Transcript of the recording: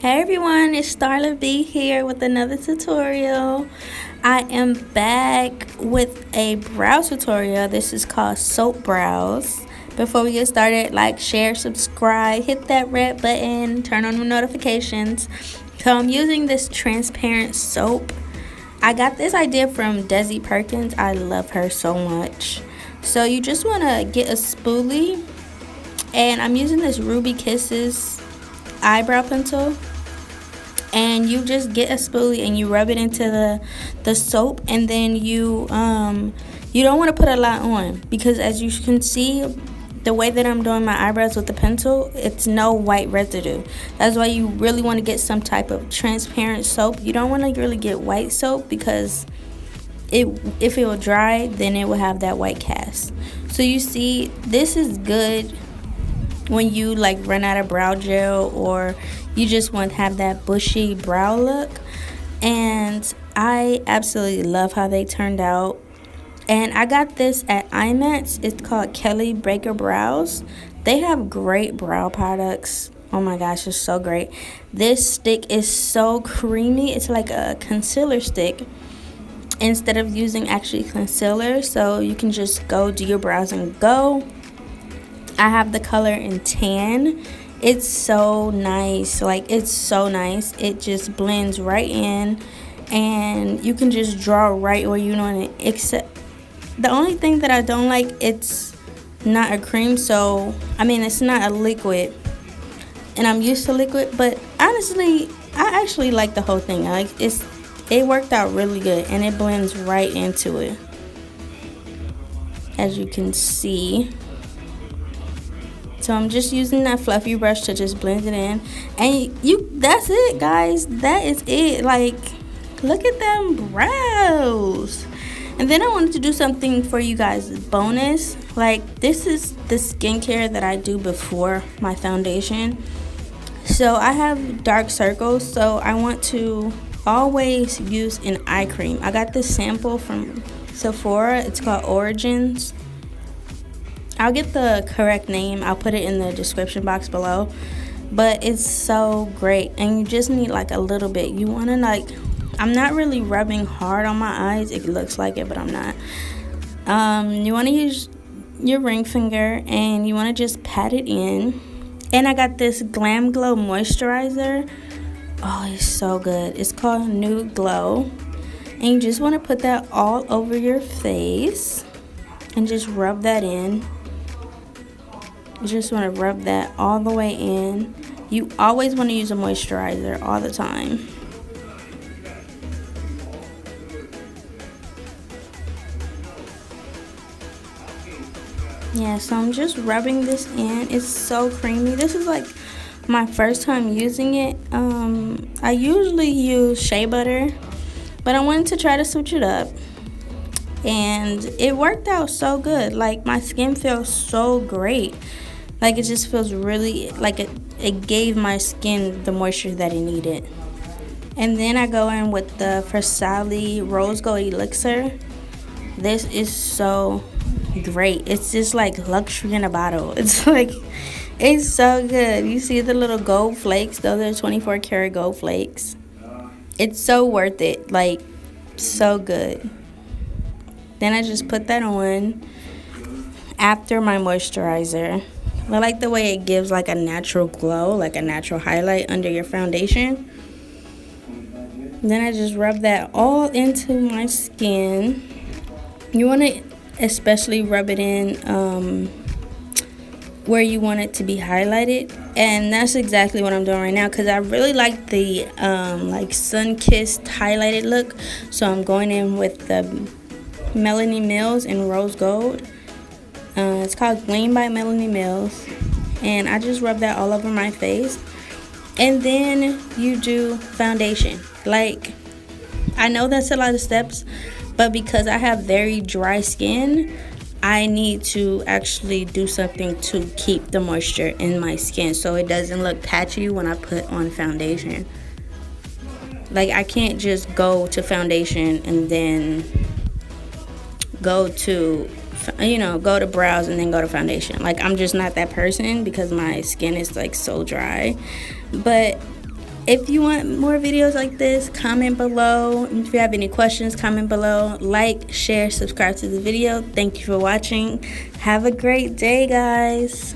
Hey everyone, it's Starla B here with another tutorial. I am back with a brow tutorial. This is called Soap Brows. Before we get started, like, share, subscribe, hit that red button, turn on the notifications. So I'm using this transparent soap. I got this idea from Desi Perkins. I love her so much. So you just want to get a spoolie, and I'm using this Ruby Kisses eyebrow pencil. And you just get a spoolie and you rub it into the soap, and then you don't want to put a lot on, because as you can see, the way that I'm doing my eyebrows with the pencil, it's no white residue. That's why you really want to get some type of transparent soap. You don't want to really get white soap, because if it will dry, then it will have that white cast. So you see, this is good when you like run out of brow gel, or you just want to have that bushy brow look. And I absolutely love how they turned out. And I got this at IMAX. It's called Kelly Baker Brows. They have great brow products. Oh my gosh, it's so great. This stick is so creamy. It's like a concealer stick instead of using actually concealer. So you can just go do your brows and go. I have the color in tan. It's so nice. Like, it's so nice. It just blends right in, and you can just draw right where you want it. Except the only thing that I don't like, it's not a cream. So I mean, it's not a liquid, and I'm used to liquid. But honestly, I actually like the whole thing. It worked out really good, and it blends right into it, as you can see. So I'm just using that fluffy brush to just blend it in. And that's it, guys. That is it. Like, look at them brows. And then I wanted to do something for you guys bonus. Like, this is the skincare that I do before my foundation. So I have dark circles, so I want to always use an eye cream. I got this sample from Sephora. It's called Origins. I'll get the correct name. I'll put it in the description box below. But it's so great. And you just need like a little bit. You want to I'm not really rubbing hard on my eyes. It looks like it, but I'm not. You want to use your ring finger, and you want to just pat it in. And I got this Glam Glow Moisturizer. Oh, it's so good. It's called Nude Glow. And you just want to put that all over your face and just rub that in. You just want to rub that all the way in. You always want to use a moisturizer all the time. Yeah, so I'm just rubbing this in. It's so creamy. This is like my first time using it. I usually use shea butter, but I wanted to try to switch it up. And it worked out so good. Like, my skin feels so great. Like, it just feels really, like it gave my skin the moisture that it needed. And then I go in with the Farsali Rose Gold Elixir. This is so great. It's just like luxury in a bottle. It's so good. You see the little gold flakes? Those are 24 karat gold flakes. It's so worth it. Like, so good. Then I just put that on after my moisturizer. I like the way it gives like a natural glow, like a natural highlight under your foundation. Then I just rub that all into my skin. You want to especially rub it in where you want it to be highlighted. And that's exactly what I'm doing right now, because I really like the like sun-kissed highlighted look. So I'm going in with the Melanie Mills in Rose Gold. It's called Gleam by Melanie Mills. And I just rub that all over my face. And then you do foundation. Like, I know that's a lot of steps, but because I have very dry skin, I need to actually do something to keep the moisture in my skin so it doesn't look patchy when I put on foundation. Like, I can't just go to foundation and then go to brows and then go to foundation. Like, I'm just not that person because my skin is like so dry. But If you want more videos like this, comment below. If you have any questions, comment below. Like, share, subscribe to the video. Thank you for watching. Have a great day, guys.